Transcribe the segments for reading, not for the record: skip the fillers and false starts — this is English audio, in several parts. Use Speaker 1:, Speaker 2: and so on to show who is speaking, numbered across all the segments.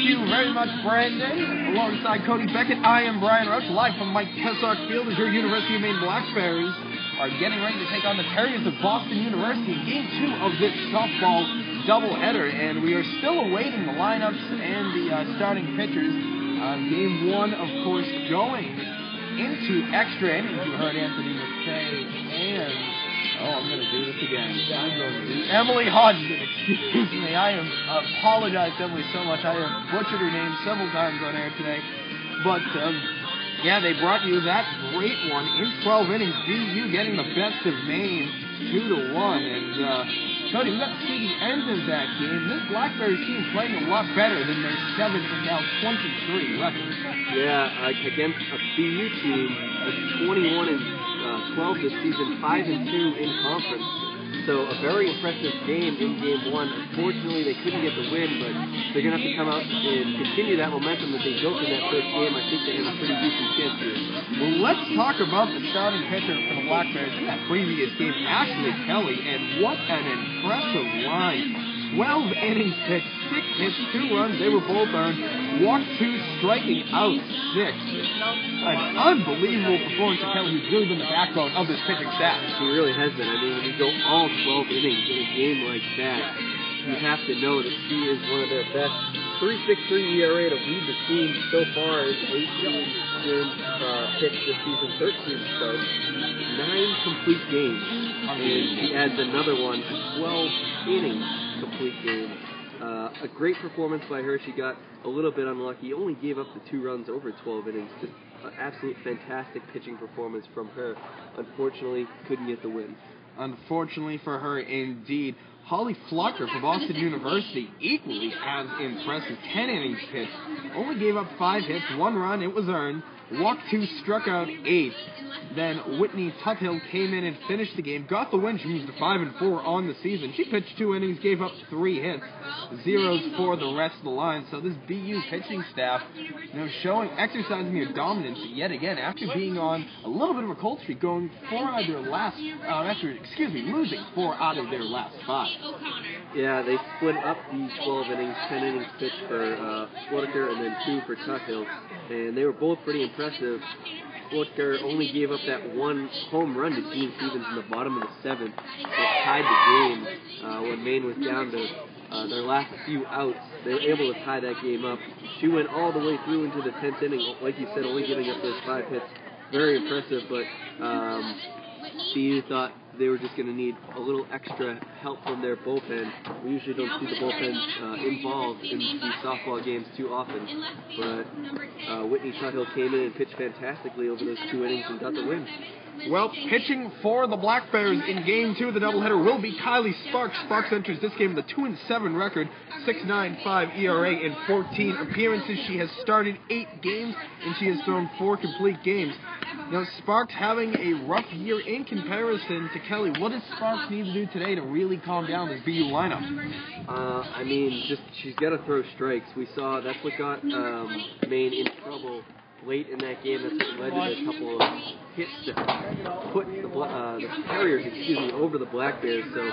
Speaker 1: you very much, Brandon. Alongside Cody Beckett, I am Brian Roach, live from Mike Kessock Field as your University of Maine Black Bears are getting ready to take on the Terriers of Boston University in Game 2 of this softball doubleheader. And we are still awaiting the lineups and the starting pitchers. Game 1, of course, going into extra innings, you heard Anthony say, and... I'm going to do this again. Emily Hodgson, excuse me. I apologize to Emily so much. I have butchered her name several times on air today. But, they brought you that great one in 12 innings. BU getting the best of Maine 2-1. And, Cody, we got to see the end of that game. This Black Bears team playing a lot better than their 7 and now 23 record.
Speaker 2: Yeah, against a BU team that's 21 and 12 this season, 5-2 in conference. So a very impressive game in Game 1. Unfortunately, they couldn't get the win, but they're going to have to come out and continue that momentum that they built in that first game. I think they have a pretty decent chance here.
Speaker 1: Well, let's talk about the starting pitcher for the Black Bears in that previous game, Ashley Kelly, and what an impressive line. 12 innings pitched, 6 hits, 2 runs, they were both earned, walked 2, striking out 6. An unbelievable performance of Kelly, who's really been the backbone of this pitching staff.
Speaker 2: He really has been. I mean, when you go all 12 innings in a game like that, you have to know that she is one of their best. 3.63 ERA to lead the team so far is 18 games pitched this season, 13 starts, 9 complete games, and she adds another one, 12 innings complete game. A great performance by her. She got a little bit unlucky, only gave up the 2 runs over 12 innings. Just an absolute fantastic pitching performance from her. Unfortunately, couldn't get the win.
Speaker 1: Unfortunately for her, indeed. Holly Flucker for Boston University, equally as impressive. 10 innings pitched, only gave up 5 hits, 1 run, it was earned, walked 2, struck out 8. Then Whitney Tuthill came in and finished the game, got the win. She moved to 5-4 on the season. She pitched 2 innings, gave up 3 hits, zeros for the rest of the line. So this BU pitching staff, exercising their dominance yet again after being on a little bit of a cold streak, going losing 4 out of their last 5.
Speaker 2: Yeah, they split up the 12 innings, 10 innings pitched for Whitaker and then 2 for Tuthill, and they were both pretty impressive. Whitaker only gave up that 1 home run to Gene Stevens in the bottom of the 7th that tied the game when Maine was down to their last few outs. They were able to tie that game up. She went all the way through into the 10th inning, like you said, only giving up those 5 hits. Very impressive, but BU thought they were just going to need a little extra help from their bullpen. We usually don't see the bullpen involved in these softball games too often, but Whitney Tuthill came in and pitched fantastically over those 2 innings and got the win.
Speaker 1: Well, pitching for the Black Bears in Game 2 of the doubleheader will be Kylie Sparks. Sparks enters this game with a 2-7 record, 6.95 ERA in 14 appearances. She has started 8 games, and she has thrown 4 complete games. Now, Sparks having a rough year in comparison to Kelly. What does Sparks need to do today to really calm down this BU lineup?
Speaker 2: She's got to throw strikes. We saw that's what got Maine in trouble late in that game. That's what led to a couple of hits to put the Terriers, over the Black Bears. So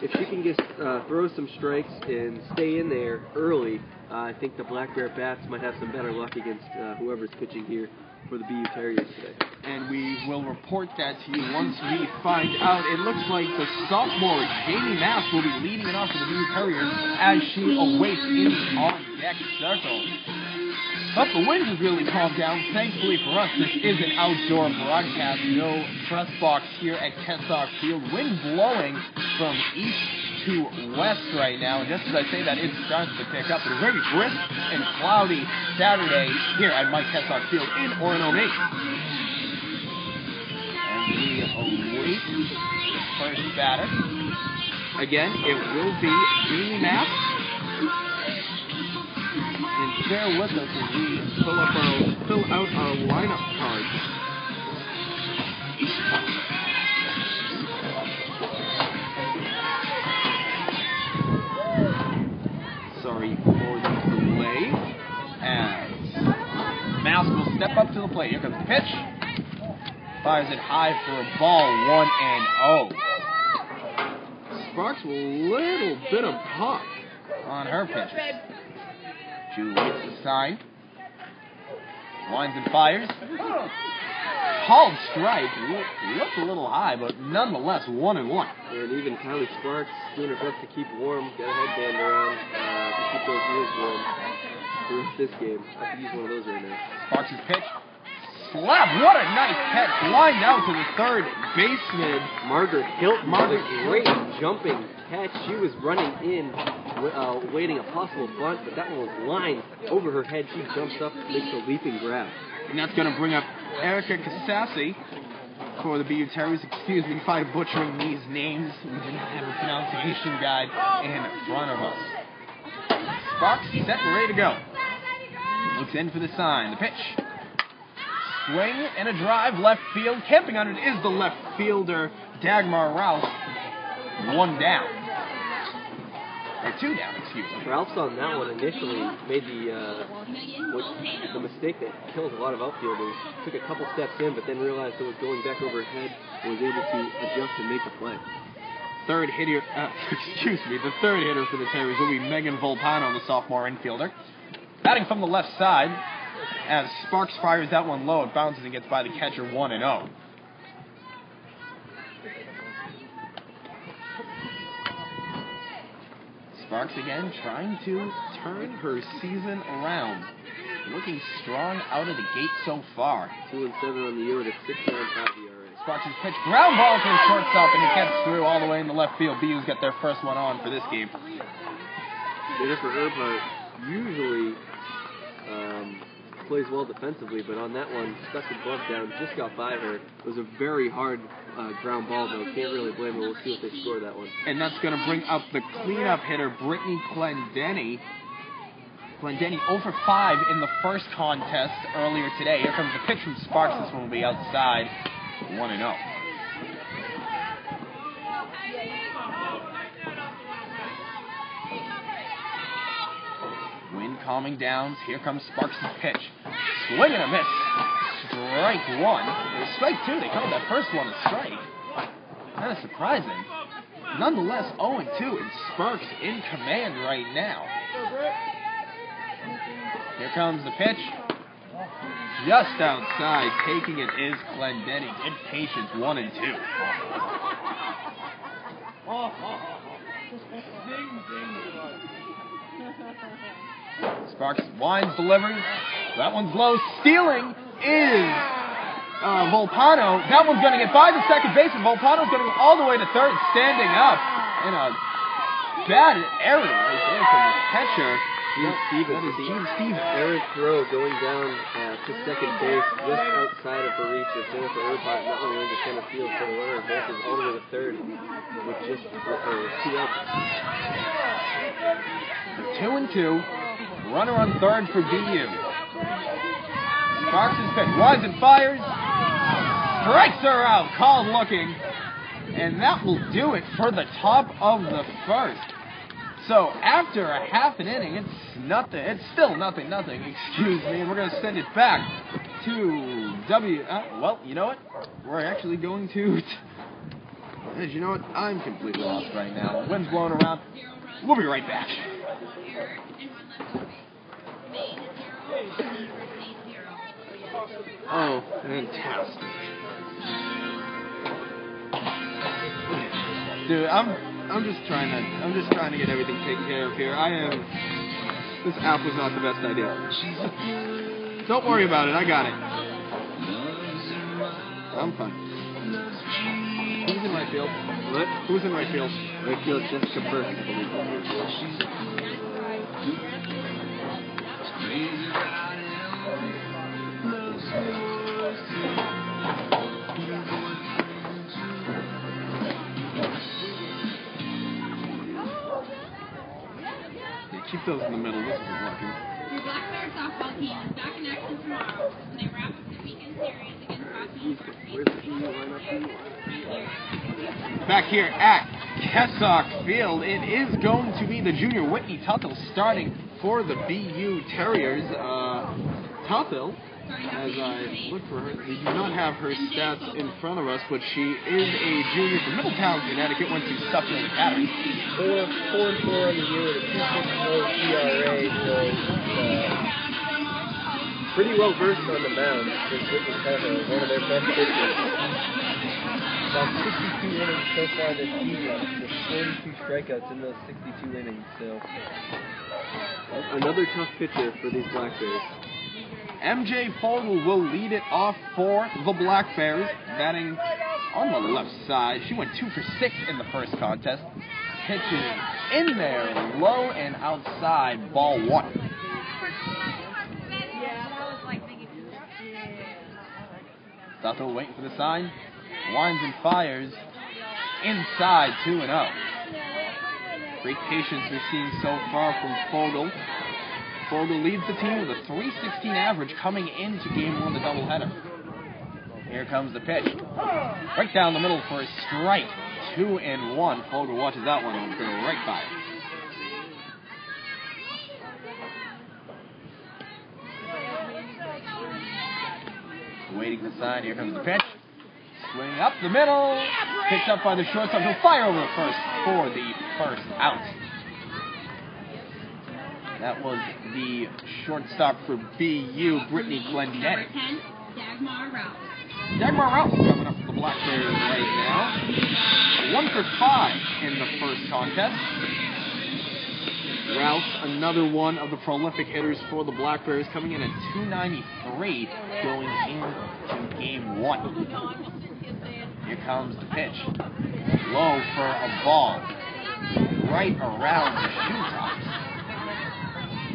Speaker 2: if she can just throw some strikes and stay in there early, I think the Black Bear bats might have some better luck against whoever's pitching here for the BU Terriers today.
Speaker 1: And we will report that to you once we find out. It looks like the sophomore Jamie Mass will be leading it off for the BU Terriers as she awaits in the on-deck circle. But the wind has really calmed down. Thankfully for us, this is an outdoor broadcast. No press box here at Kessock Field. Wind blowing from east to west right now. And just as I say that, it starts to pick up. It's a very brisk and cloudy Saturday here at Mike Kessock Field in Orono, Maine. And we await the first batter. Again, it will be Jamie Mass. And bear with us as we fill out our lineup cards. Sorry for the delay. As Mass will step up to the plate. Here comes the pitch. Fires it high for a ball, 1-0. Sparks with a little bit of pop on her pitch. Ju waits the sign. Winds and fires. Called strike. Looked a little high, but nonetheless 1-1.
Speaker 2: And even Kylie Sparks doing her best to keep warm, got a headband around to keep those ears warm for this game. I could use one of those right now.
Speaker 1: Sparks' pitch. Slap! What a nice catch. Lined out to the third baseman.
Speaker 2: Margaret Hilton with a great jumping catch. She was running in, waiting a possible bunt, but that one was lined over her head. She jumps up, makes a leaping grab.
Speaker 1: And that's going to bring up Erica Casassi for the BU Terriers. Excuse me if I'm butchering these names. We do not have a pronunciation guide in front of us. Sparks set and ready to go. Looks in for the sign. The pitch. Swing and a drive, left field. Camping on it is the left fielder, Dagmar Ralph. 1 down. Or 2 down, excuse me.
Speaker 2: Ralph's on that one initially made the mistake that kills a lot of outfielders. Took a couple steps in, but then realized it was going back over his head and was able to adjust and make the play.
Speaker 1: The third hitter for the Terriers will be Megan Volpano, the sophomore infielder. Batting from the left side. As Sparks fires that one low, it bounces and gets by the catcher 1-0. Sparks again trying to turn her season around. Looking strong out of the gate so far.
Speaker 2: 2-7 on the year with a 6.95 ERA.
Speaker 1: Sparks' pitch, ground ball to the shortstop, and it gets through all the way in the left field. BU's got their first one on for this game.
Speaker 2: Jennifer Earhart usually plays well defensively, but on that one, stuck the glove down, just got by her. It was a very hard ground ball, though. Can't really blame her. We'll see if they score that one.
Speaker 1: And that's going to bring up the cleanup hitter, Brittany Clendenny. Clendenny 0 for 5 in the first contest earlier today. Here comes the pitch from Sparks. This one will be outside. 1-0. Wind calming down. Here comes Sparks' pitch. Swing and a miss. Strike 1. Or strike 2. They called that first one a strike. Kind of surprising. Nonetheless, 0-2, and Sparks in command right now. Here comes the pitch. Just outside. Taking it is Clendenny. Good patience. 1-2. Sparks winds, delivers. That one's low. Stealing is Volpano. That one's going to get by the second baseman. Volpano's going to go all the way to third, standing up. And a bad error right there from the catcher. Gene Stevens.
Speaker 2: Error throw going down to second base, just outside of the reach of Jennifer Earhart. That one went to center field, so the runner advances all the way to third with just 2 outs.
Speaker 1: 2-2. Runner on third for BU. Sparks' pitch. Winds and fires. Strikes her out. Called looking. And that will do it for the top of the first. So after a half an inning, it's nothing. It's still nothing. Excuse me. And we're going to send it back to well, you know what? We're actually going to... You know what? I'm completely lost right now. Wind's blowing around. We'll be right back. Oh, fantastic. Dude, I'm just trying to get everything taken care of here. This app was not the best idea. Don't worry about it, I got it. I'm fine. Who's in right field?
Speaker 2: What?
Speaker 1: Who's in right field?
Speaker 2: Right field, Jessica Burke, I believe.
Speaker 1: Keep those in the middle. This isn't working.
Speaker 3: Your BlackBearSoftball team is back in action tomorrow when they wrap up the weekend series against Rocky.
Speaker 1: Back here at Kessock Field, it is going to be the junior Whitney Tuthill starting for the BU Terriers. Tuthill As I look for her, we do not have her stats in front of us, but she is a junior from Middletown, Connecticut, went to Suffield Academy.
Speaker 2: 4-4 on the year with a 2.60 ERA, so pretty well versed on the mound. This is kind of one of their best pitchers. About 62 innings so far this season, with 42 strikeouts in those 62 innings. So another tough pitcher for these Black Bears.
Speaker 1: MJ Fogel will lead it off for the Black Bears, batting on the left side. She went 2 for 6 in the first contest. Pitches in there, low and outside, ball 1. Sato waiting for the sign. Winds and fires. Inside, 2-0. Great patience we're seeing so far from Fogel. Fogel leads the team with a .316 average coming into game 1 of the doubleheader. Here comes the pitch. Right down the middle for a strike. 2-1. Fogel watches that one and will go right by it. Waiting for the sign. Here comes the pitch. Swing up the middle. Picked up by the shortstop. He'll fire over the first for the first out. That was the shortstop for BU, Brittany Glendenning. Dagmar Rouse coming up for the Black Bears right now. 1 for 5 in the first contest. Rouse, another one of the prolific hitters for the Black Bears, coming in at .293 going into game 1. Here comes the pitch. Low for a ball. Right around the shoe tops.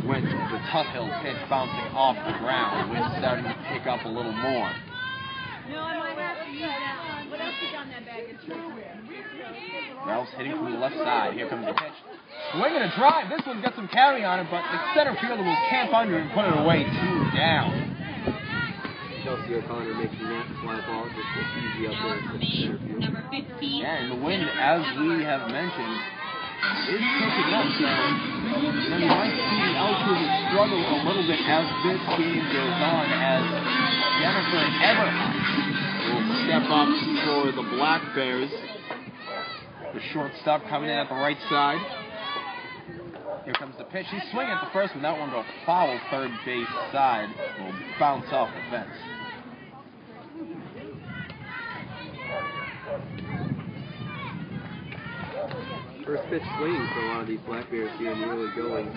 Speaker 1: Went the Tufhill pitch bouncing off the ground, which is starting to pick up a little more.
Speaker 4: No, I might have to use that one. What else is on that bag?
Speaker 1: Ralph's hitting from the left side. Here comes the pitch. Swing and a drive. This one's got some carry on it, but the center fielder will camp under and put it away. 2 down.
Speaker 2: Chelsea O'Connor making that fly ball just look easy up there in the center field.
Speaker 3: Number 15.
Speaker 1: Yeah, and the wind, as we have mentioned, is picking up. So you might see the outfielders struggle a little bit as this game goes on, as Jennifer Everhart will step up for the Black Bears. The shortstop coming in at the right side. Here comes the pitch. He's swinging at the first one. That one will foul third base side. Will bounce off the fence.
Speaker 2: First pitch swing for a lot of these Black Bears here in the early going.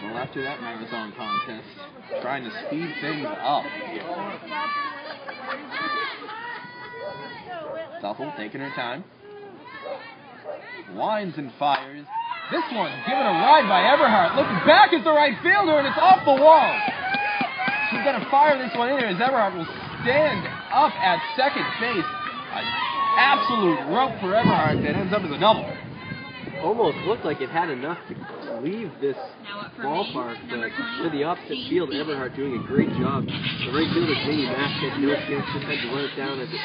Speaker 1: Well, after that marathon contest, trying to speed things up. Duffel taking her time. Winds and fires. This one's given a ride by Everhart. Looking back at the right fielder, and it's off the wall. She's going to fire this one in here as Everhart will stand up at second base. An absolute rope for Everhart that ends up as a double.
Speaker 2: Almost looked like it had enough to leave this ballpark, but to the opposite field, Everhart doing a great job. The right fielder, Jamie Mack, had no chance, just had to run it down as it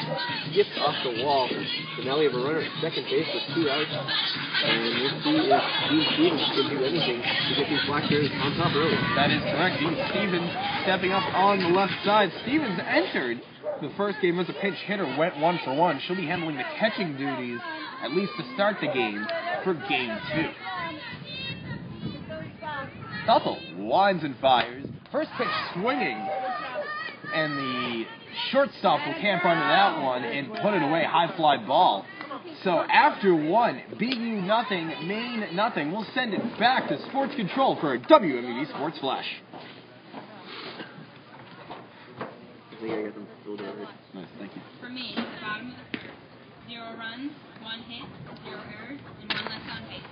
Speaker 2: skipped off the wall. So now we have a runner at second base with 2 outs, and we'll see if Dean Stevens can do anything to get these Black Bears on top early.
Speaker 1: That is correct. Dean Stevens stepping up on the left side. Stevens entered the first game as a pinch hitter, went 1 for 1. She'll be handling the catching duties, at least to start the game, for game 2. Tuffle winds and fires. First pitch swinging, and the shortstop will camp under that one and put it away. High fly ball. So after 1, BU nothing, Maine nothing. We'll send it back to Sports Control for a WMED Sports Flash.
Speaker 2: I think I got them filled out right.
Speaker 1: Nice, thank you.
Speaker 3: For me, at the bottom of the first, 0 runs, 1 hit, 0 errors, and 1 left on base.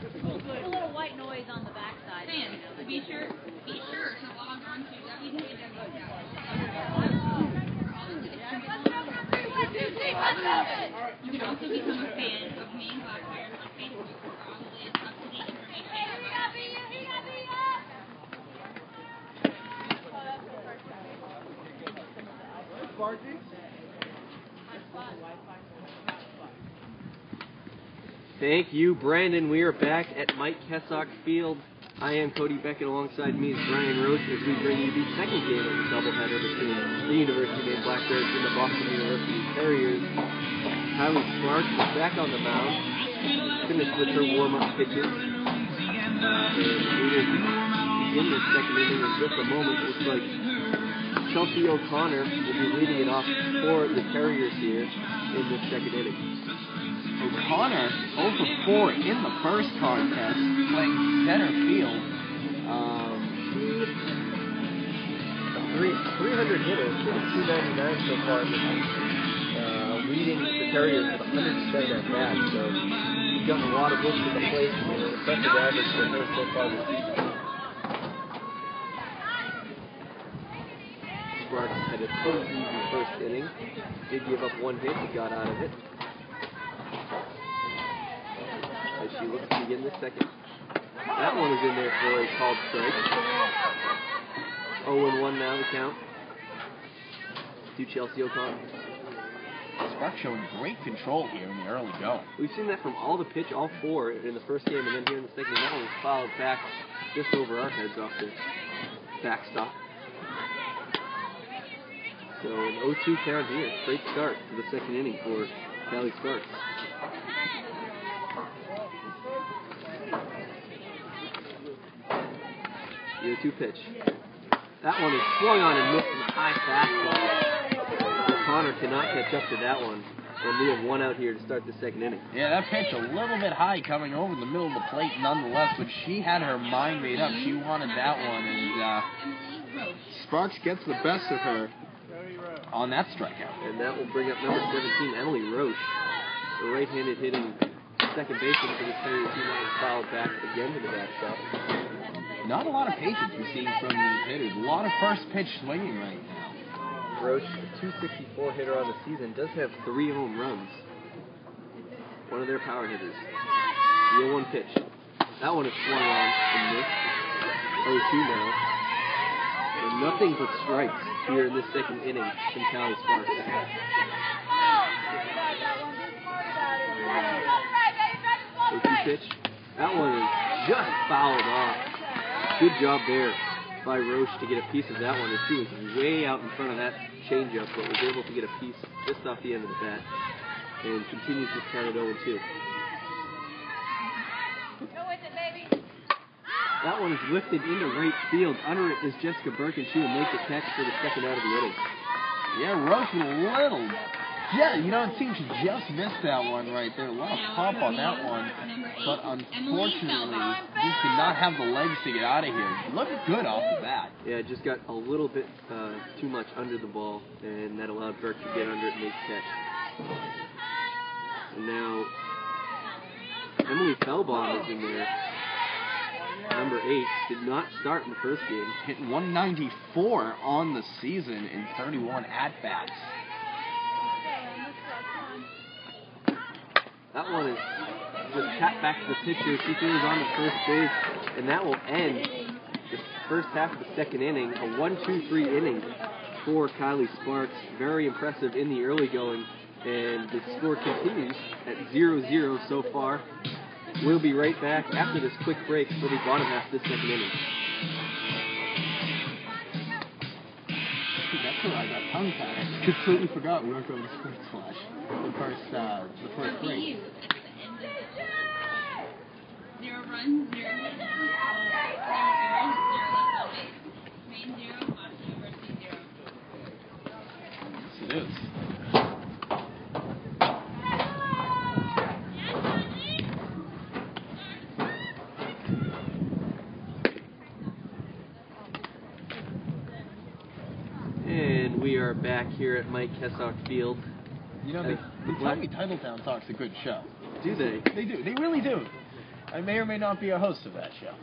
Speaker 4: There's a little white noise on the backside.
Speaker 3: Be sure to log on to www.com. You can also become a fan of Maine Black Bears on Facebook for all the latest up-to-date information.
Speaker 2: Thank you, Brandon. We are back at Mike Kessock Field I am Cody Beckett. Alongside me is Brian Roach as we bring you the second game of the doubleheader between the University of Maine Blackbears and the Boston University Terriers. Kylie Sparks is back on the mound, finished with her warm-up pitches. And we will begin this second inning in just a moment. It looks like Chelsea O'Connor will be leading it off for the Terriers here in this second inning.
Speaker 1: O'Connor 0 for 4 in the first contest, playing center field.
Speaker 2: 300 hitters, 299 so far in this game. Leading the Terriers with 107 at bat, so he's gotten a lot of looks at the plate and an impressive average for her so far this season. Sparks had a pretty easy first inning. Did give up one hit, he got out of it. As she looks to begin the second. That one is in there for a called strike. 0-1 now the count to Chelsea O'Connor.
Speaker 1: Sparks showing great control here in the early go.
Speaker 2: We've seen that from all four in the first game, and then here in the second game, that one was fouled back just over our heads off the backstop. So an 0-2 count here. Great start to the second inning for Kylie Sparks. The 0-2 pitch. That one is swung on and missed in a high fastball. O'Connor cannot catch up to that one. And we have one out here to start the second inning.
Speaker 1: Yeah, that pitch a little bit high coming over the middle of the plate nonetheless, but she had her mind made up. She wanted that one, and Sparks gets the best of her on that strikeout.
Speaker 2: And that will bring up number 17, Emily Roche, the right-handed hitting second baseman for the Terriers team that was fouled back again to the backstop.
Speaker 1: Not a lot of patience we're seeing from these hitters. A lot of first pitch swinging right now.
Speaker 2: Roche, a 264 hitter on the season, does have 3 home runs. One of their power hitters. The 0-1 pitch. That one is swung on and missed. 0-2 now. And nothing but strikes here in this second inning from Kylie Sparks. 0-2 pitch. That one is just fouled off. Good job there by Roche to get a piece of that one. And she was way out in front of that changeup, but was able to get a piece just off the end of the bat. And continues this count at 0-2.
Speaker 3: Go with it, baby.
Speaker 2: That one is lifted into right field. Under it is Jessica Burke, and she will make the catch for the second out of the inning.
Speaker 1: Yeah, Roche with a little. Yeah, you know, it seems she just missed that one right there. A lot of pop on that one. But unfortunately, just did not have the legs to get out of here. Looked good off the bat.
Speaker 2: Yeah, just got a little bit too much under the ball, and that allowed Burke to get under it and make the catch. And now, Emily Fellbaum is in there. Number 8, did not start in the first game.
Speaker 1: Hit 194 on the season in 31 at-bats.
Speaker 2: That one is just tapped back to the pitcher. She throws on to first base, and that will end the first half of the second inning. A 1-2-3 inning for Kylie Sparks. Very impressive in the early going, and the score continues at 0-0 so far. We'll be right back after this quick break for the bottom half of this second inning.
Speaker 1: That's where I got tongue-tied. Completely forgot we weren't going to Sports Flash. The first break.
Speaker 3: 0 runs, 0 hits, 0 errors, 0 left on base. Maine 0, Boston University 0.
Speaker 1: Yes, it is.
Speaker 2: And we are back here at Mike Kessock Field.
Speaker 1: You know, they tell me Titletown Talk's a good show.
Speaker 2: Do they?
Speaker 1: They do. They really do. I may or may not be a host of that show.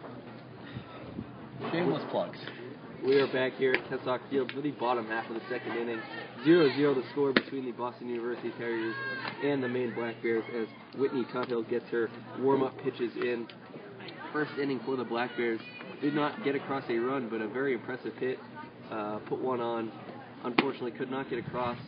Speaker 1: Shameless plugs.
Speaker 2: We are back here at Kessock Field for the bottom half of the second inning. 0-0 the score between the Boston University Terriers and the Maine Blackbears as Whitney Tuthill gets her warm-up pitches in. First inning for the Blackbears. Did not get across a run, but a very impressive hit. Put one on. Unfortunately, could not get across.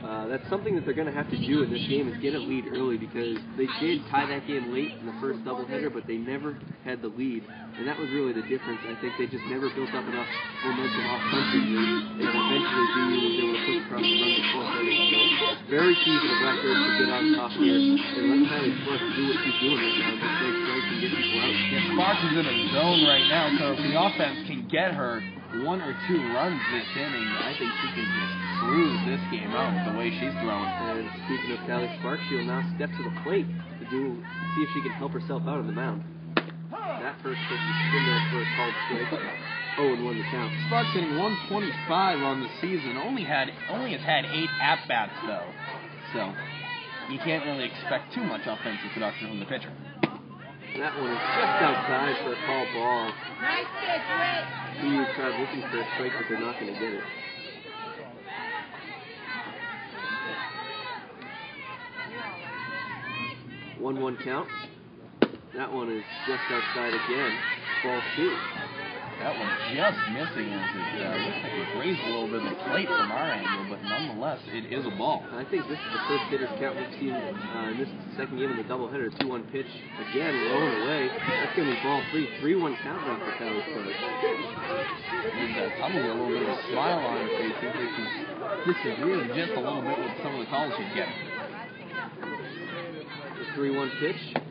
Speaker 2: That's something that they're going to have to do in this game is get a lead early because they did tie that game late in the first doubleheader, but they never had the lead, and that was really the difference. I think they just never built up enough momentum offensively, and eventually BU was able to push across the run the fourth inning. So very key for the Blackbirds to get on top here and let Tyler Sparks do what she's doing right now, just break strikes and get people out.
Speaker 1: Yeah, Sparks is in a zone right now, so if the offense can get her 1 or 2 runs this inning, I think she can just cruise this game out with the way she's throwing.
Speaker 2: And speaking of Tyler Sparks, she'll now step to the plate to see if she can help herself out on the mound. That first pitch is in there for a called strike. 0-1 the count.
Speaker 1: Sparks hitting 125 on the season. Only has had 8 at-bats, though. So you can't really expect too much offensive production from the pitcher.
Speaker 2: That one is just outside for a call ball.
Speaker 4: Nice pitch, Rick.
Speaker 2: BU tried looking for a strike, but they're not going to get it. 1-1 count. That one is just outside again. Ball 2.
Speaker 1: That one just missing as it looks like it grazed a little bit of the plate from our angle, but nonetheless, it is a ball.
Speaker 2: I think this is the first hitter's count we've seen in this second game of the doubleheader. 2-1 pitch. Again, low and away. That's going to be ball 3. 3-1 count now for Tyler Sparks.
Speaker 1: And probably a little bit of a smile on her face. I think she's disagreeing just a little bit with some of the calls she's getting.
Speaker 2: The 3-1 pitch.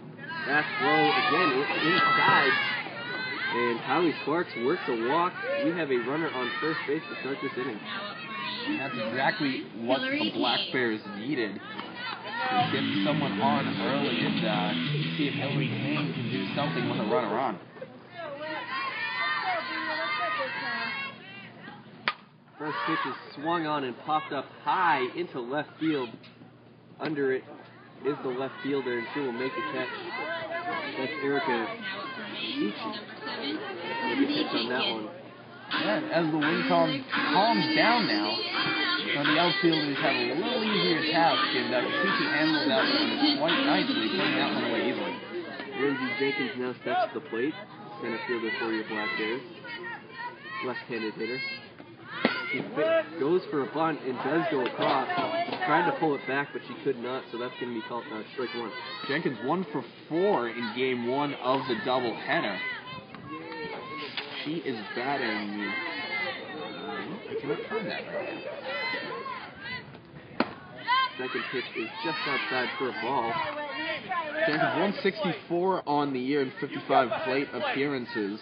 Speaker 2: That's low again. It's inside. And Tyler Sparks works a walk. We have a runner on first base to start this inning.
Speaker 1: That's exactly what the Black Bears needed. To get someone on early and see if Hillary Kane can do something with a runner on.
Speaker 2: First pitch is swung on and popped up high into left field. Under it is the left fielder, and she will make the catch. That's Erica Ichi. Make a catch on that one.
Speaker 1: Yeah, as the wind calms down now, the outfielders have a little easier task, and Ichi handles that one quite nicely, putting that one away easily.
Speaker 2: Lindsey Jenkins now steps to the plate. Center fielder for your Black Bears. Left-handed hitter. She goes for a bunt and does go across. Tried to pull it back, but she could not, so that's going to be called strike 1.
Speaker 1: Jenkins 1 for 4 in game 1 of the doubleheader. She is batting. I cannot find that right now.
Speaker 2: Second pitch is just outside for a ball.
Speaker 1: Jenkins 164 on the year and 55 plate appearances.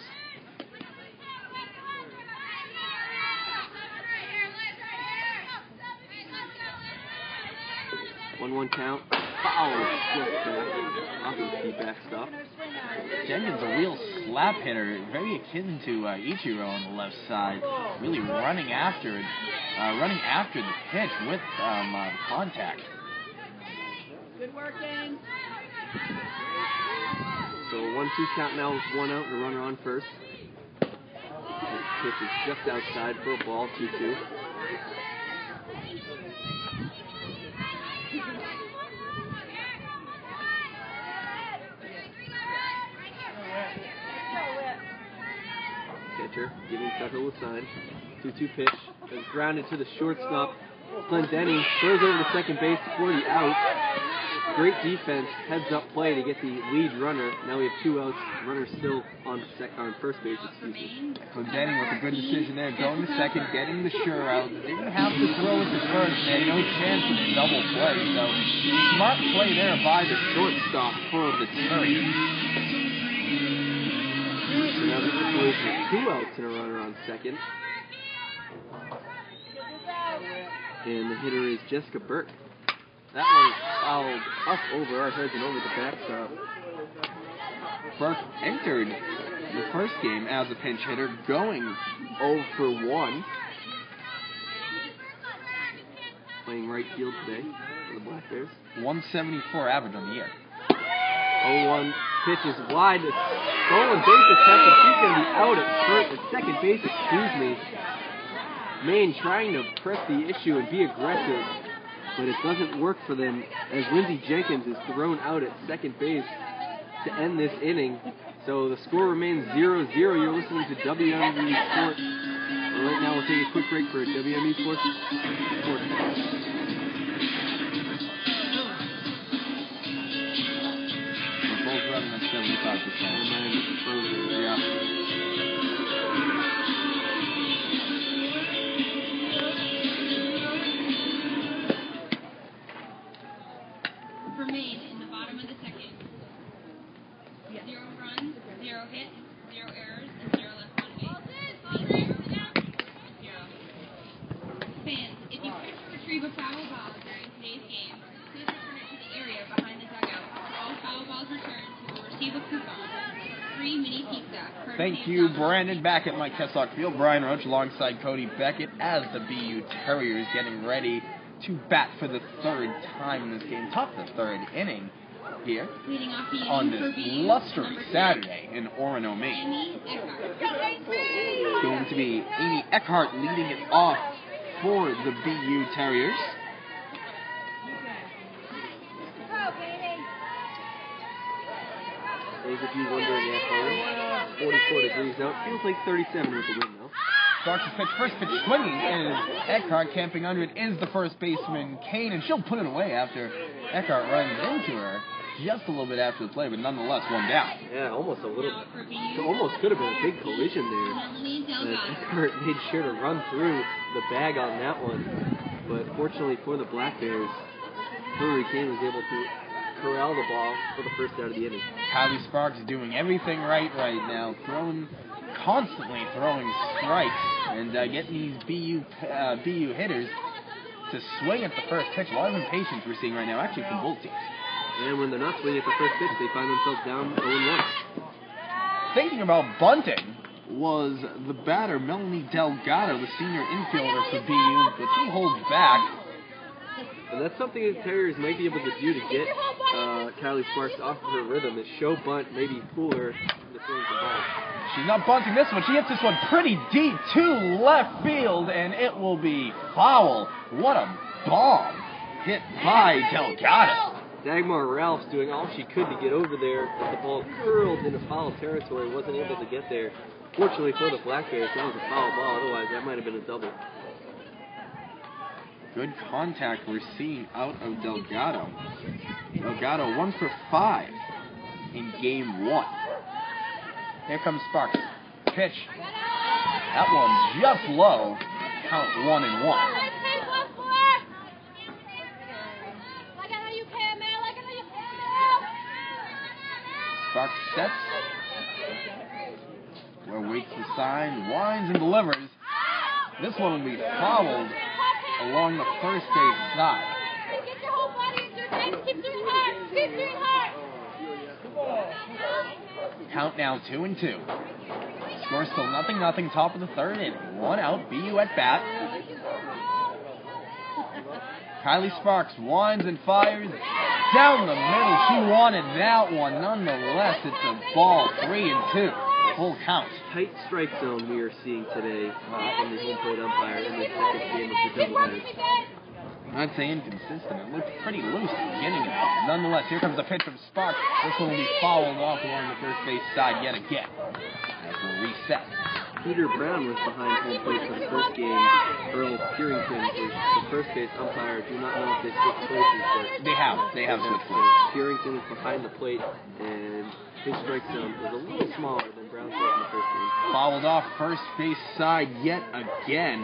Speaker 2: 1-1 count. Foul. Just off of the backstop.
Speaker 1: Jenkins, a real slap hitter, very akin to Ichiro on the left side, really running after it, the pitch with contact.
Speaker 4: Good working.
Speaker 2: So 1-2 count now with 1 out and a runner on first. This pitch is just outside for a ball. 2-2. Catcher giving Tuthill a sign. 2-2 pitch. Is grounded to the shortstop. Glendenning throws over to second base for the out. Great defense. Heads up play to get the lead runner. Now we have 2 outs. Runner still on first base.
Speaker 1: Glendenning with a good decision there. Going to second, getting the sure out. Didn't have to throw it to first. They had no chance of a double play. So smart play there by the shortstop for the Terry.
Speaker 2: So now the situation is 2 outs and a runner on second. And the hitter is Jessica Burke. That one fouled up over our heads and over the backstop.
Speaker 1: Burke entered the first game as a pinch hitter, going 0 for 1.
Speaker 2: Playing right field today for the Black Bears.
Speaker 1: 174 average on the year.
Speaker 2: 0-1 pitch is wide. Stolen base attempt, and she's going to be out at second base, excuse me. Maine trying to press the issue and be aggressive, but it doesn't work for them as Lindsey Jenkins is thrown out at second base to end this inning. So the score remains 0-0. You're listening to WME Sports. Right now we'll take a quick break for WME Sports.
Speaker 1: 75%.
Speaker 2: And then frozen.
Speaker 1: Yeah.
Speaker 3: For Maine, in the bottom of the second, 0 runs, 0 hits, 0 errors, and 0 left on base. 0. Fans, if you wish to retrieve a foul ball during today's game, please return it to the area behind the dugout. All foul balls returned will receive a coupon for free mini pizza.
Speaker 1: Thank you, Brandon. Back at Mike Kessock Field, Brian Roach alongside Cody Beckett as the BU Terriers getting ready to bat for the third time in this game. Top of the third inning here
Speaker 3: Leading off the
Speaker 1: on
Speaker 3: inning
Speaker 1: this
Speaker 3: for BU,
Speaker 1: lustrous
Speaker 3: number 3,
Speaker 1: Saturday in Orono, Maine.
Speaker 3: Amy Eckhart.
Speaker 1: It's going to be Amy Eckhart leading it off for the BU Terriers.
Speaker 2: Those of you wondering at home, 44 degrees out. Feels like 37 with the wind, though.
Speaker 1: Sparks' pitch, first pitch swinging, and Eckhart camping under it is the first baseman, Kane, and she'll put it away after Eckhart runs into her just a little bit after the play, but nonetheless one down.
Speaker 2: Yeah, almost a little. It almost could have been a big collision there. And Eckhart made sure to run through the bag on that one. But fortunately for the Black Bears, Hillary Kane was able to corral the ball for the first out of the inning.
Speaker 1: Kylie Sparks doing everything right now, constantly throwing strikes, and getting these BU hitters to swing at the first pitch. A lot of impatience we're seeing right now, actually from both teams.
Speaker 2: And when they're not swinging at the first pitch, they find themselves down 0-1.
Speaker 1: Thinking about bunting was the batter, Melanie Delgado, the senior infielder for BU, but she holds back.
Speaker 2: And that's something the Terriers might be able to do to get Kylie Sparks off of her rhythm, is show bunt, maybe fool her into throwing the ball.
Speaker 1: She's not bunting this one. She hits this one pretty deep to left field, and it will be foul. What a bomb hit by Delgado.
Speaker 2: Dagmar Ralph's doing all she could to get over there, but the ball curled into foul territory, wasn't able to get there. Fortunately for the Black Bears, that was a foul ball, otherwise that might have been a double.
Speaker 1: Good contact we're seeing out of Delgado. Delgado 1 for 5 in game 1. Here comes Sparks. Pitch. That one just low. Count 1-1. Sparks sets. Where waits the sign, winds and delivers. This one will be fouled along the first base side. Count now 2-2. Score still 0-0, top of the third inning. 1 out, BU at bat. Kylie Sparks winds and fires down the middle. She wanted that one. Nonetheless, it's a ball. 3-2. Full count.
Speaker 2: Tight strike zone we are seeing today from the home plate umpire in the second game of the doubleheader.
Speaker 1: I'd say inconsistent. It looked pretty loose at the beginning of it. Nonetheless, here comes a pitch from Sparks. This one will be fouled off along the first base side yet again. As we'll reset.
Speaker 2: Peter Brown was behind home plate for the first game. Earl Purington was the first base umpire. Do not know if they switched places, but
Speaker 1: They have switched places.
Speaker 2: Purington is behind the plate, and his strike zone was a little smaller than Brown's was in the first game.
Speaker 1: Fouled off first base side yet again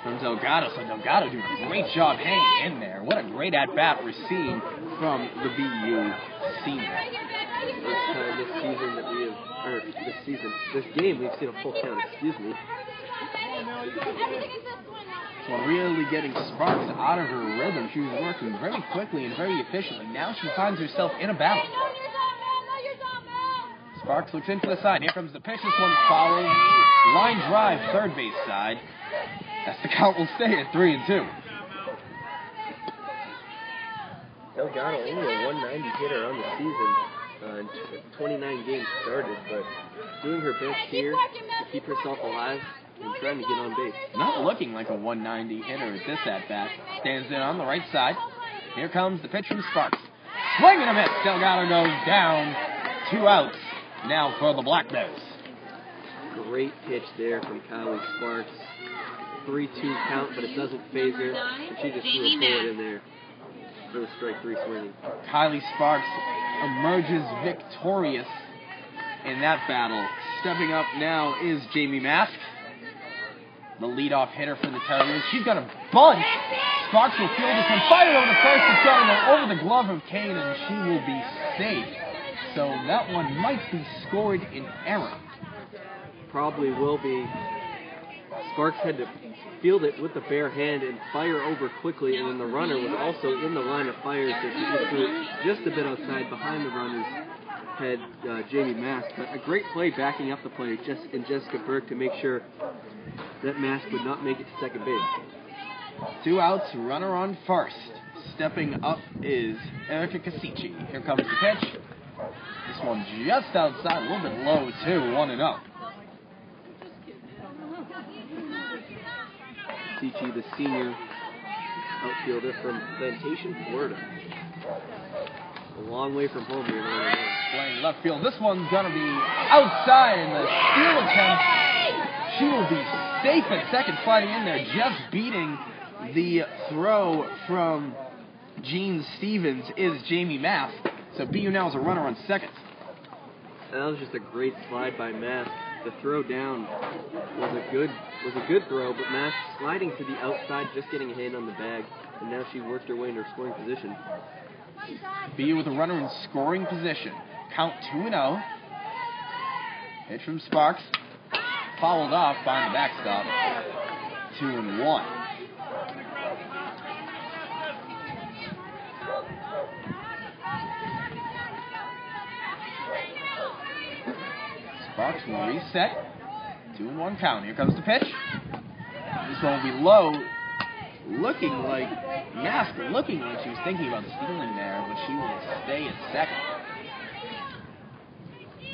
Speaker 1: from Delgado. So Delgado doing a great job hanging in there. What a great at-bat we're seeing from the BU senior.
Speaker 2: First time this season that we have, or this game we've seen a full count, excuse me.
Speaker 1: So really getting Sparks out of her rhythm. She was working very quickly and very efficiently. Now she finds herself in a battle. Sparks looks into the side. Here comes the pitch. This one fouled. Line drive, third base side. As the count will stay at 3-2.
Speaker 2: Delgado only a 190 hitter on the season. 29 games started, but doing her best here to keep herself alive and trying to get on base.
Speaker 1: Not looking like a 190 hitter at this at-bat. Stands in on the right side. Here comes the pitch from Sparks. Swing and a miss. Delgado goes down. 2 outs now for the Black Bears.
Speaker 2: Great pitch there from Kylie Sparks. 3-2 count, but it doesn't phase her. And she just threw a bullet in there for the strike 3 swinging.
Speaker 1: Kylie Sparks emerges victorious in that battle. Stepping up now is Jamie Mask, the leadoff hitter for the Terriers. She's got a bunt. Sparks will field this one, fired over the first. It's going to go over the glove of Kane, and she will be safe. So that one might be scored in error.
Speaker 2: Probably will be. Sparks had to field it with the bare hand and fire over quickly, and then the runner was also in the line of fire, so she just threw it just a bit outside behind the runner's head, Jamie Mask. But a great play backing up the play in Jessica Burke to make sure that Mask would not make it to second base.
Speaker 1: 2 outs, runner on first. Stepping up is Erica Casici. Here comes the pitch. This one just outside, a little bit low too, 1-0.
Speaker 2: Casici, the senior outfielder from Plantation, Florida. A long way from home here.
Speaker 1: Playing left field. This one's going to be outside in the steal attempt. She will be safe at second, sliding in there, just beating the throw from Gene Stevens is Jamie Mask. So BU now is a runner on second.
Speaker 2: That was just a great slide by Mask. The throw down was a good throw, but Mask sliding to the outside, just getting a hand on the bag, and now she worked her way into her scoring position.
Speaker 1: BU with a runner in scoring position. Count 2-0. Pitch from Sparks. Followed off by the backstop. 2-1. Sparks will reset. 2-1 count. Here comes the pitch. This one will be low. Looking like she was thinking about stealing there, but she will stay at second.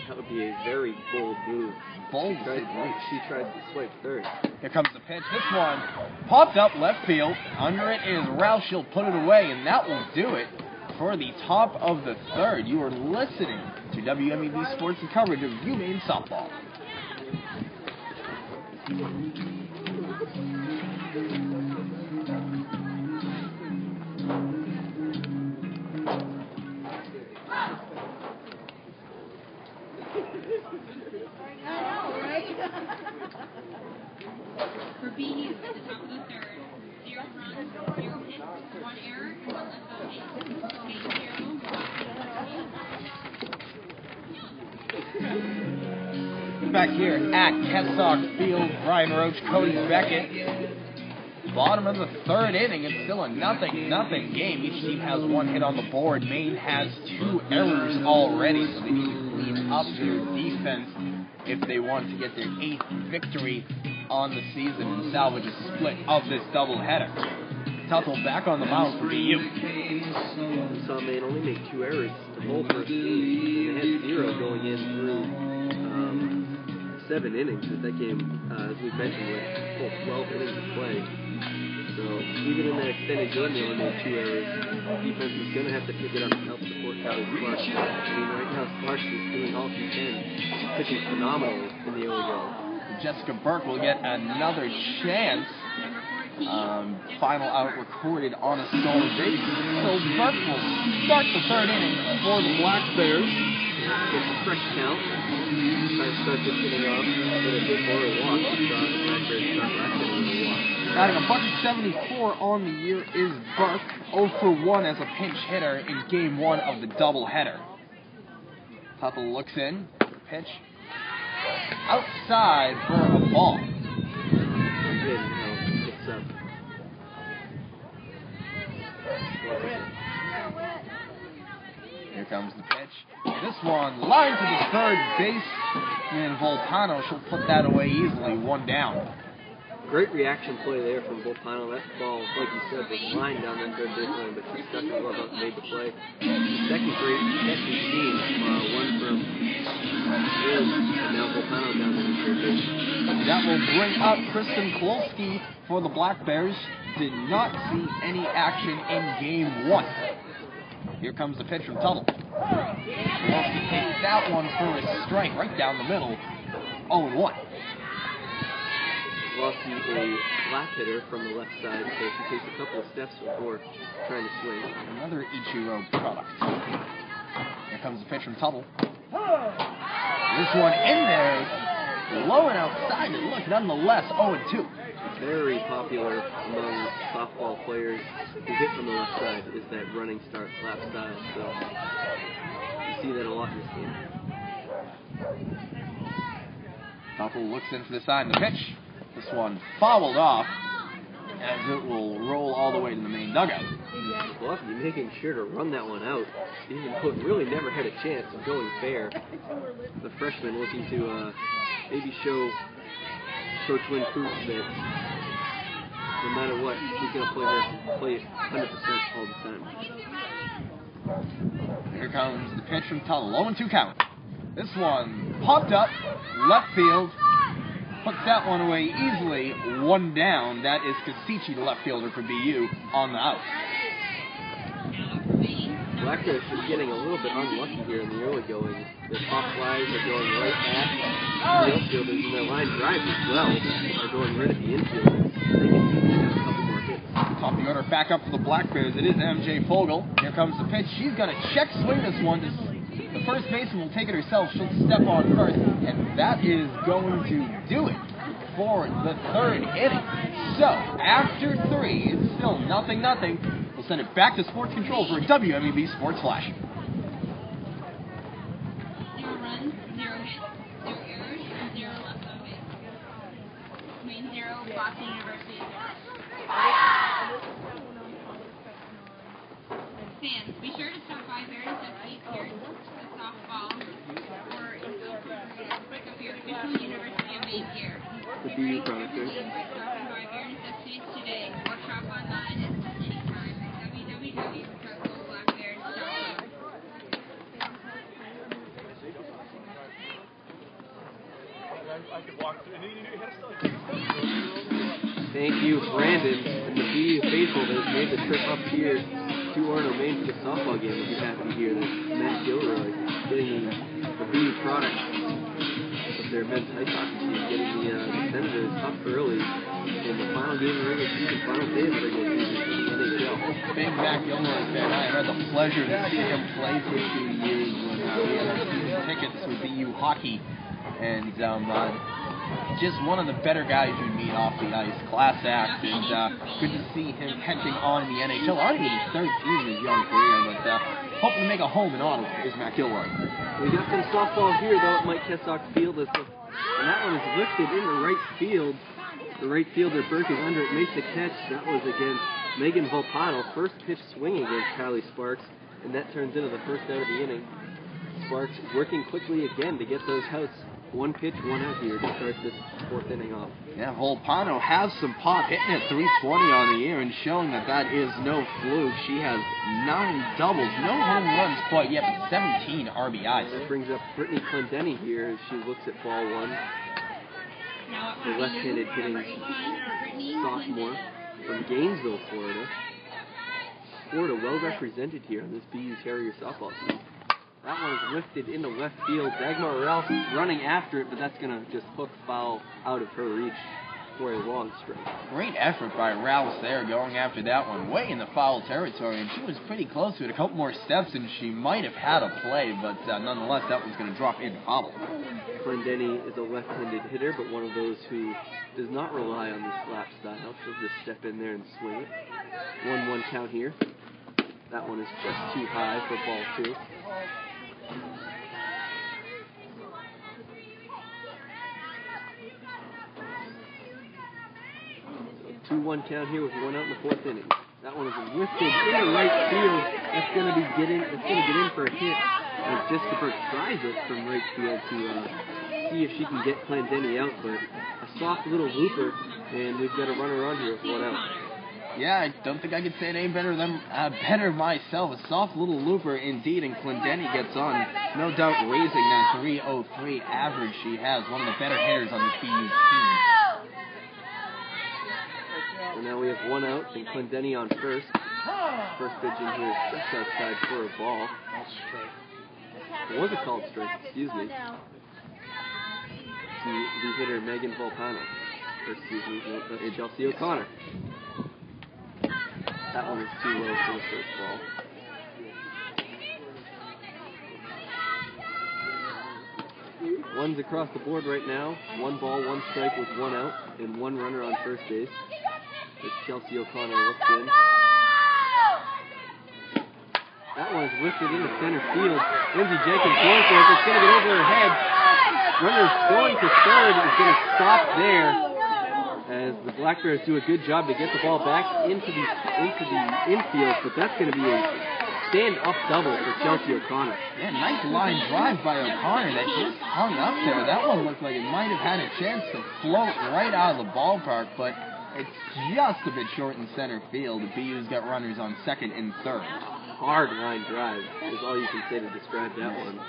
Speaker 2: That would be a very bold move.
Speaker 1: Bold.
Speaker 2: She tried to swipe third.
Speaker 1: Here comes the pitch. This one popped up left field. Under it is Roush. She'll put it away, and that will do it for the top of the third. You are listening to WMEB Sports and coverage of UMaine softball.
Speaker 3: For BU, at the top of the third, 0 runs, 0 hits, 1 error, and 1 left on base.
Speaker 1: Back here at Kestock Field, Brian Roach, Cody Beckett. Bottom of the third inning, it's still a nothing game. Each team has 1 hit on the board. Maine has 2 errors already, so they need to clean up their defense if they want to get their 8th victory on the season and salvage a split of this doubleheader. Tuttle back on the mound for BU.
Speaker 2: We saw Maine only make 2 errors the whole first inning, and they had 0 going in through 7 innings with that game, as we've mentioned, with full 12 innings of play. So even in that extended game, they only made 2 errors. Defense is going to have to pick it up and help support Callie Sparks. I mean, right now Sparks is doing all she can, pitching phenomenal in the early go.
Speaker 1: Jessica Burke will get another chance. Final out recorded on a stolen base. So Burke will start the third inning for the Black Bears.
Speaker 2: It's a fresh count. Try to start this inning off with a hit or a walk. The Black Bears start last inning with a walk.
Speaker 1: Batting .174 on the year is Burke, 0 for 1 as a pinch hitter in Game 1 of the doubleheader. Tuttle looks in, pitch outside for a ball.
Speaker 2: It's up.
Speaker 1: Here comes the pitch. This one line to the third base, and Volpano, she'll put that away easily, 1 down.
Speaker 2: Great reaction play there from Volpano. That ball, like you said, was lined down that third base line, but she stuck the glove up and made the play. The second great catch we've seen, one from Liz, and now Volpano down there in third base.
Speaker 1: That will bring up Kristen Kolsky for the Black Bears. Did not see any action in Game 1. Here comes the pitch from Tuttle. Kolsky takes that one for a strike right down the middle. 0-1.
Speaker 2: Kolsky, a flat hitter from the left side, so she takes a couple of steps before trying to swing.
Speaker 1: Another Ichiro product. Here comes the pitch from Tuttle. This one in there, low and outside it. Look, nonetheless, 0-2.
Speaker 2: Very popular among softball players who hit from the left side is that running start slap style. So you see that a lot in this game.
Speaker 1: Tuttle looks in for the side and the pitch. This one fouled off as it will roll all the way to the main dugout.
Speaker 2: Lucky making sure to run that one out, even though it really never had a chance of going fair. The freshman looking to maybe show Coach Wynn Coots that no matter what, he's going to play it 100% all the time.
Speaker 1: Here comes the pitch from Tuttle. 0-2 count. This one popped up, left field, puts that one away easily, one down. That is Kasichi, the left fielder for BU, on the out.
Speaker 2: BlackBears is getting a little bit unlucky here in the early going. Their top flies are going right at the outfielders, and their line drives as well are going right at the infielders. They can use a couple more hits.
Speaker 1: Top of the order back up for the BlackBears. It is MJ Fogel. Here comes the pitch. She's going to check swing this one. The first baseman will take it herself. She'll step on first, and that is going to do it for the third inning. So, after 3, it's still 0-0. We'll send it back to Sports Control for a WMEB Sports Flash.
Speaker 3: 0 runs, 0 hits, 0 errors, and 0 left on base. Main 0, Boston University 0. Fans, be sure to stop by Bears Softball here at the softball or pick up your official University of Maine gear.
Speaker 2: The BU product.
Speaker 3: Stopping by Bears Softball today or shop online at anytime at www.blackbears.com.
Speaker 2: Thank you, Brandon, and the BU faithful that has made the trip up here to Orono, Maine for the softball game. We'll be happy to hear that Matt Gilroy getting the BU product of their men's ice hockey team, getting the Senators up early in the final game of the regular season, final day of the regular season for the NHL.
Speaker 1: Big Matt Gilroy fan. I had the pleasure to see him play for 2 years when we had our season tickets for BU hockey, and just one of the better guys you'd meet off the ice, class act, and good to see him catching on in the NHL. Already in his 13 in his young career, but hoping to make a home in Ottawa is Matt Gilroy.
Speaker 2: We got some softball here, though, at Mike Kessock Field, and that one is lifted in the right field. The right fielder, Burke, is under it, makes the catch. That was against Megan Volpano. First pitch swing against Kylie Sparks, and that turns into the first out of the inning. Sparks working quickly again to get those outs. 1 pitch, 1 out here to start this 4th inning off.
Speaker 1: Yeah, Volpano has some pop, hitting at 320 on the year and showing that is no fluke. She has 9 doubles, no home runs quite yet, but 17 RBIs.
Speaker 2: That brings up Brittany Clendenny here as she looks at ball 1. The left-handed hitting sophomore from Gainesville, Florida. Florida well represented here on this BU Terrier softball team. That one is lifted into left field. Dagmar Ralph running after it, but that's going to just hook foul out of her reach for a long strike.
Speaker 1: Great effort by Rouse there, going after that one way in the foul territory, and she was pretty close to it. A couple more steps, and she might have had a play, but nonetheless, that one's going to drop into foul.
Speaker 2: Clendenny is a left-handed hitter, but one of those who does not rely on the slap style. She'll just step in there and swing it. 1-1 count here. That one is just too high for ball 2. 2-1 count here with 1 out in the 4th inning. That one is lifted in the right field. That's going to get in for a hit. As Jessica Burke tries it from right field to see if she can get Clendenny out, but a soft little looper, and we've got a runner on here with 1 out.
Speaker 1: Yeah, I don't think I could say it any better myself. A soft little looper indeed, and Clendenny gets on. No doubt raising that 303 average she has. One of the better hitters on this BU team.
Speaker 2: So now we have 1 out, and Clendenny on first. First pitch in here is just outside for a ball. It was a called strike, excuse me. To the hitter Megan Volpano. Or excuse me, that's Chelsea O'Connor. That one is too low for the first ball. One's across the board right now. 1 ball, 1 strike with 1 out, and 1 runner on first base. As Chelsea O'Connor looks in. That one is lifted into center field. Lindsay Jenkins going for it. It's going to get over her head. Runner's going to third. It's going to stop there. As the Black Bears do a good job to get the ball back into the infield, but that's going to be a stand-up double for Chelsea O'Connor.
Speaker 1: Yeah, nice line drive by O'Connor that just hung up there. That one looked like it might have had a chance to float right out of the ballpark, but it's just a bit short in center field. The BU's got runners on second and third.
Speaker 2: Hard line drive is all you can say to describe that one.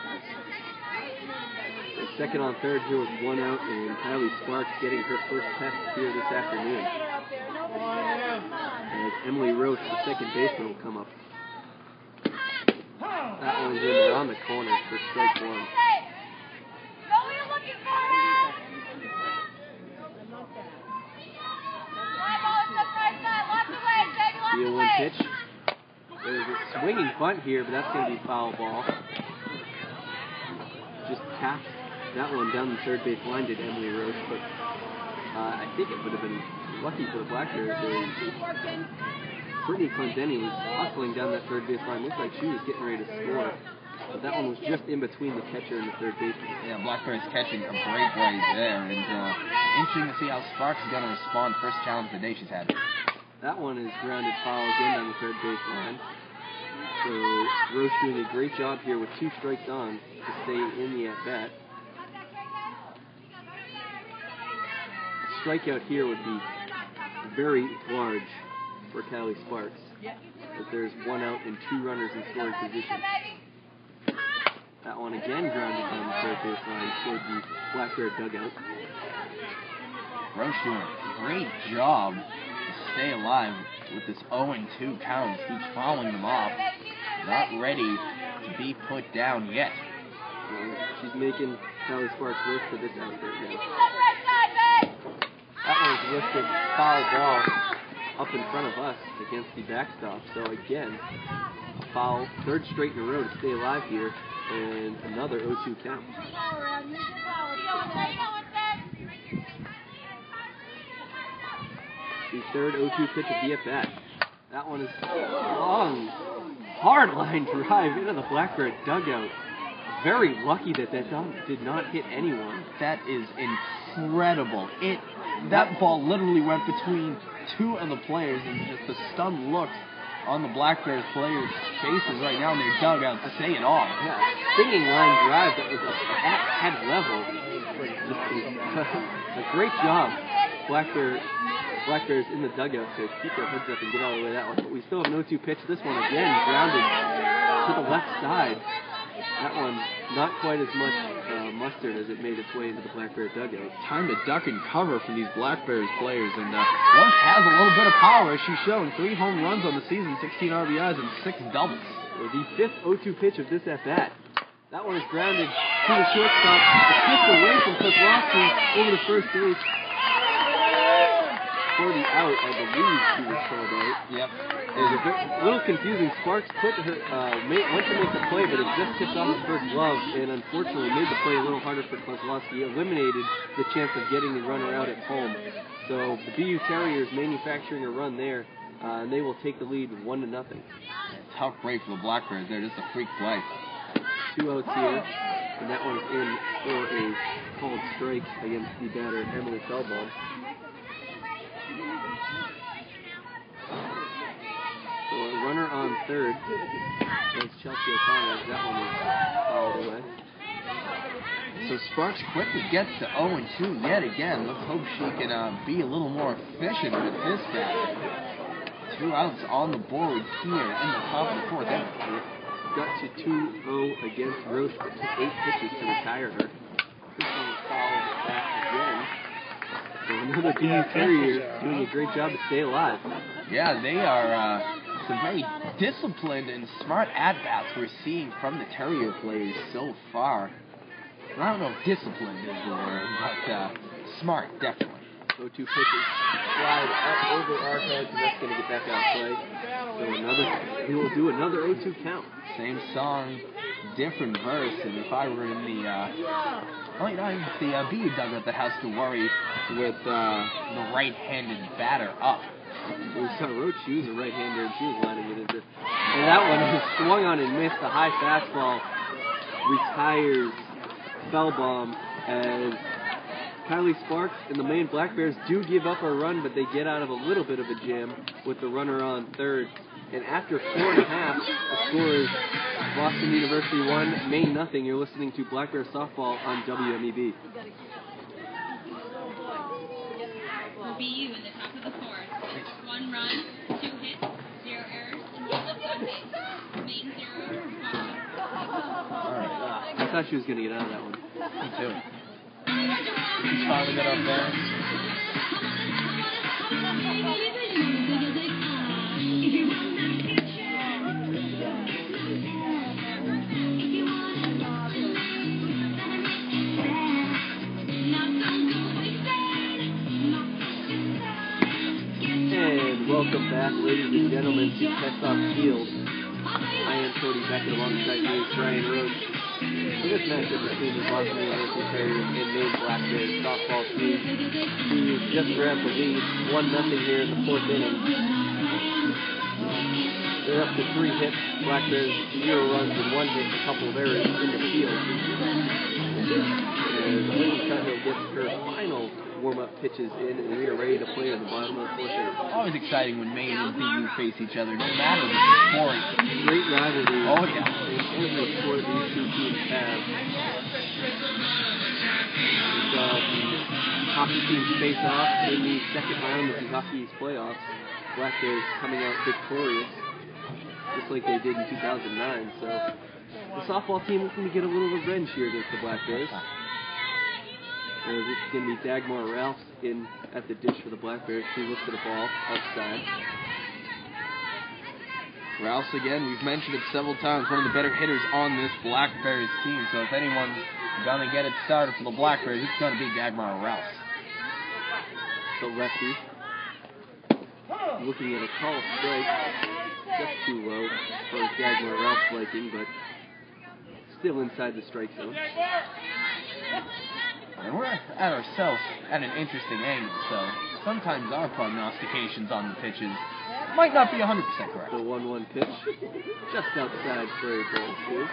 Speaker 2: So second on third here with 1 out, and Kylie Sparks getting her first test here this afternoon. As Emily Roach, the second baseman, will come up. That one's in around the corner for strike 1. The 0-1 pitch. There's a swinging bunt here, but that's going to be foul ball. Just tapped that one down the third base line, did Emily Roach, but I think it would have been lucky for the Black Bears. Brittany Clendenny was hustling down that third base line. Looked like she was getting ready to score, but that one was just in between the catcher and the third baseman.
Speaker 1: Yeah, Black Bears catching a break right there, and interesting to see how Sparks is going to respond. First challenge of the day she's had.
Speaker 2: That one is grounded foul again down the third base line. So Roche doing a great job here with 2 strikes on to stay in the at-bat. Strikeout here would be very large for Callie Sparks, as there's 1 out and 2 runners in scoring position. That one again grounded down the third base line toward the Black Bear dugout.
Speaker 1: Roche doing a great job to stay alive with this 0-2 count. Keeps following them off. Not ready to be put down yet.
Speaker 2: She's making Callie Sparks work for this out right now. That one's lifted foul ball up in front of us against the backstop. So again, a foul, 3rd straight in a row to stay alive here, and another 0-2 count. The 3rd 0-2 pitch of the at-bat. That one is long, hard line drive into the Black Bear dugout. Very lucky that did not hit anyone.
Speaker 1: That is incredible. That ball literally went between 2 of the players, and just the stunned looks on the Black Bears players' faces right now in their dugouts say it all.
Speaker 2: Yeah, stinging line drive that was at head level. A great job, Black Bears in the dugout to keep their heads up and get out of the way of that one. But we still have an 0-2 pitch. This one again grounded to the left side. That one not quite as much mustard as it made its way into the Black Bear dugout.
Speaker 1: Time to duck and cover from these Black Bears players, and Roche has a little bit of power as she's shown. 3 home runs on the season, 16 RBIs, and 6 doubles.
Speaker 2: So the 5th 0-2 pitch of this at-bat. That one is grounded to the shortstop. A pitch away from Kozlowski over to first base. For the out, I believe she was called out.
Speaker 1: Yep.
Speaker 2: It was a little confusing. Sparks went to make the play, but it just tipped off his first glove, and unfortunately made the play a little harder for Kozlowski. Eliminated the chance of getting the runner out at home. So the BU Terriers manufacturing a run there, and they will take the lead 1-0.
Speaker 1: Tough break for the Black Bears there, just a freak play.
Speaker 2: 2 outs here, and that one's in for a called strike against the batter Emily Feldbaum. So a runner on third against Chelsea O'Connor. That one was fouled away.
Speaker 1: So Sparks quickly gets to 0-2 yet again. Let's hope she can be a little more efficient with this guy. 2 outs on the board here in the top of the 4th inning.
Speaker 2: Got to 2-0 against Roche, but took 8 pitches to retire her. This one was fouled back again. So another BU Terrier doing a great job to stay alive.
Speaker 1: Yeah, they are some very disciplined and smart at-bats we're seeing from the Terrier players so far. I don't know if disciplined is the word, but smart, definitely.
Speaker 2: 0-2 pitches slide up over our heads, and that's going to get back out of play. So we will do another 0-2 count.
Speaker 1: Same song different verse, and if I were in the the BU dugout that has to worry with the right-handed batter up.
Speaker 2: We saw Roach, she was a right-hander, and she was lining it into. And that one was swung on and missed. A high fastball retires Spellbomb as Kylie Sparks and the Maine Black Bears do give up a run, but they get out of a little bit of a jam with the runner on third. And after 4.5, the score is Boston University 1, Maine nothing. You're listening to Black Bear Softball on WMEB.
Speaker 3: For BU in the top of the fourth. 1 run, 2 hits, 0 errors, and 1 left on base. Maine 0, Boston.
Speaker 2: I thought she was going to get out of that one.
Speaker 1: Me too. She's finally got up there.
Speaker 2: And welcome back, ladies and gentlemen, to Test-Off Field. I am Cody Beckett alongside me is Brian Roach. For this matchup between the Boston University Terriers and Maine Black Bears softball team, who just grabbed the lead, 1-0 here in the 4th inning. They're up to 3 hits, Black Bears 0 runs and 1 hit, a couple of errors in the field. And Lindsay Cuthill gets her final warm-up pitches in, and we are ready to play in the bottom of the 4th inning.
Speaker 1: Always exciting when Maine and BU face each other, no matter the sport.
Speaker 2: Great rivalry.
Speaker 1: Oh, yeah.
Speaker 2: In every sport these two teams have. The hockey teams face off in the second round of the Hockey's playoffs. Black Bears coming out victorious, just like they did in 2009. So the softball team looking to get a little revenge here against the Black Bears. This is going to be Dagmar Ralphs in at the dish for the Black Bears. She looks at the ball outside.
Speaker 1: Ralphs, again, we've mentioned it several times, one of the better hitters on this Black Bears team. So if anyone's going to get it started for the Black Bears, it's going to be Dagmar Ralphs.
Speaker 2: The lefty. Looking at a tall strike. Just too low for Dagmar Ralph's liking, but still inside the strike zone.
Speaker 1: And we're at ourselves at an interesting angle, so sometimes our prognostications on the pitches might not be 100% correct.
Speaker 2: The 1-1 pitch, just outside for a ball two.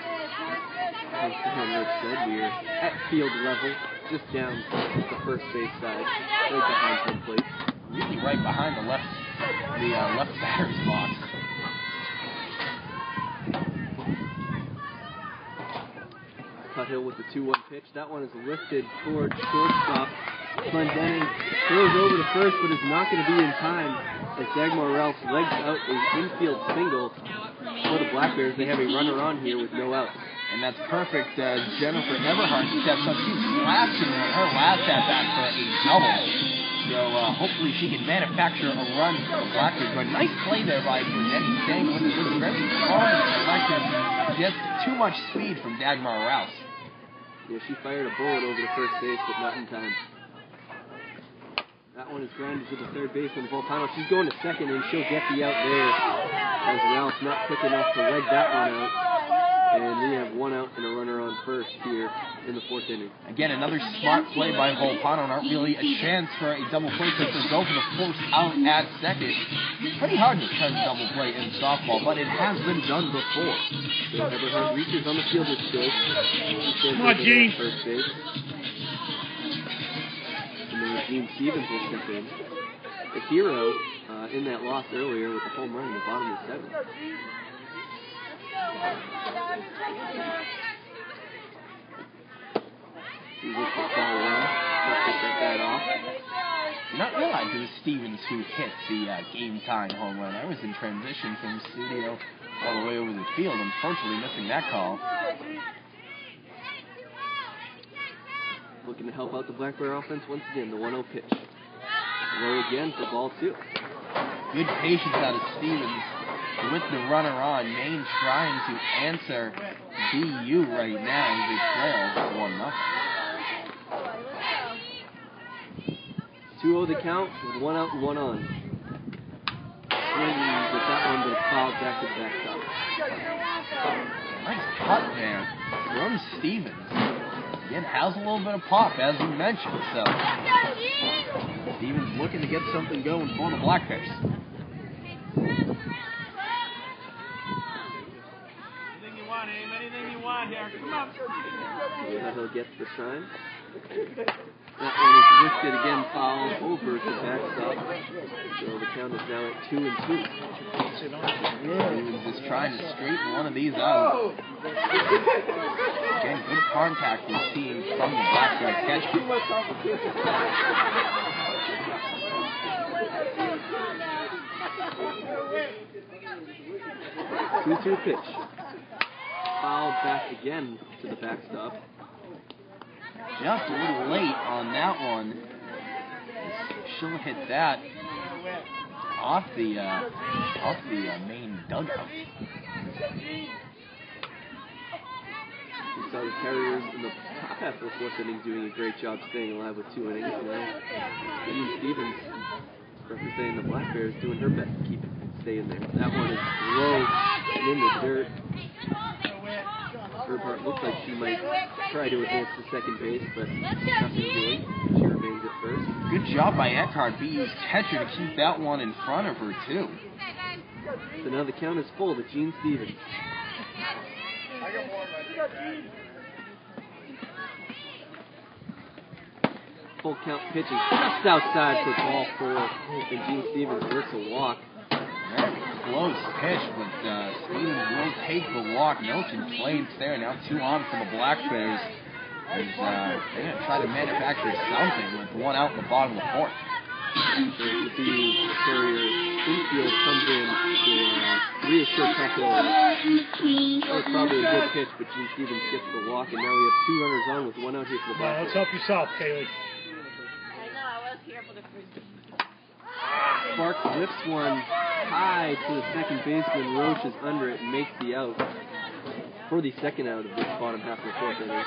Speaker 2: As Henrik said, we're at field level, just down the first base side, right behind home plate.
Speaker 1: Usually right behind the left batter's box.
Speaker 2: Cuthill with the 2-1 pitch. That one is lifted towards shortstop. Glendenning throws over to first, but is not going to be in time as Dagmar Ralphs legs out an infield single for the Black Bears. They have a runner on here with no outs.
Speaker 1: And that's perfect. Jennifer Everhart steps up. She's blasting her last at-bat for a double. So hopefully she can manufacture a run for the Black Bears. But nice play there by Glendenning, staying with it. It was very strong and selective. Just too much speed from Dagmar Ralphs.
Speaker 2: Yeah, she fired a bullet over to first base, but not in time. That one is grounded to the third baseman, Volpano. She's going to second, and she'll get the out there as Ralph's not quick enough to leg that one out. And we have 1 out and a runner on first here in the 4th inning.
Speaker 1: Again, another smart play by Volpano. Not really a chance for a double play because they go for the first out at second. Pretty hard to turn double play in softball, but it has been done before.
Speaker 2: So Everhart reaches on the fielder's choice.
Speaker 5: Come on, Gene.
Speaker 2: First base. And then Gene Stevens will step in. The hero in that loss earlier with the home run in the bottom of the 7th. He looks at foul one. Just to set that off.
Speaker 1: Not realize it was Stevens who hit the game-time home run. I was in transition from studio all the way over the field, unfortunately missing that call.
Speaker 2: Looking to help out the Black Bear offense once again, the 1-0 pitch. Low again for ball 2.
Speaker 1: Good patience out of Stevens with the runner on. Maine trying to answer BU right now as they trail 1-0.
Speaker 2: 2-0 the count with 1 out and 1 on. Swings the that one, but it's fouled back to the backstop.
Speaker 1: Nice cut there from Stevens. Again, has a little bit of pop, as you mentioned, so Stevens looking to get something going for the Black Bears.
Speaker 5: Anything you want, Abe. Anything you want here. Come on.
Speaker 2: He'll get the sign. That one is lifted again, foul over to backstop. So the count is now at 2-2.
Speaker 1: Stevens just trying to straighten one of these out. Again, good contact we've seen from the Black Bears catcher.
Speaker 2: 2-2 pitch. Fouled back again to the backstop.
Speaker 1: Just a little late on that one. She'll hit that off the main dugout.
Speaker 2: We saw the Terriers in the top half of the fourth inning doing a great job staying alive with 2 innings. Now, Ian Stevens, representing the Black Bears, doing her best to keep it staying there. That one is low and in the dirt. Earhart looks like she might try to advance to second base, but nothing doing. She remains at first.
Speaker 1: Good job by Eckhart, BU's catcher, to keep that one in front of her, too.
Speaker 2: So now the count is full to Gene Stevens. Full count pitching just outside for ball 4, and Gene Stevens works a walk.
Speaker 1: Very close pitch, but Stevens will take the walk. No complaints there. Now 2 on for the Black Bears. As they're going to try to manufacture something with 1 out in the bottom of the 4th.
Speaker 2: So the Terrier infield comes in to reassure Tuckhill. That was probably a good pitch, but Gene Stevens gets the walk, and now we have 2 runners on with 1 out here for the Black Bears.
Speaker 5: Let's help yourself, Kaylee.
Speaker 4: I know, I was here for the first.
Speaker 2: Sparks lifts one high to the second baseman. Roche is under it and makes the out for the second out of this bottom half of the 4th inning.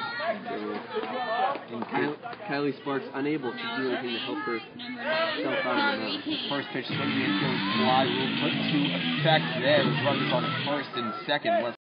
Speaker 2: So, Kylie Sparks unable to do anything to help herself out of the mound.
Speaker 1: First pitch swing, the infield fly will put to effect there. With runners on first and second.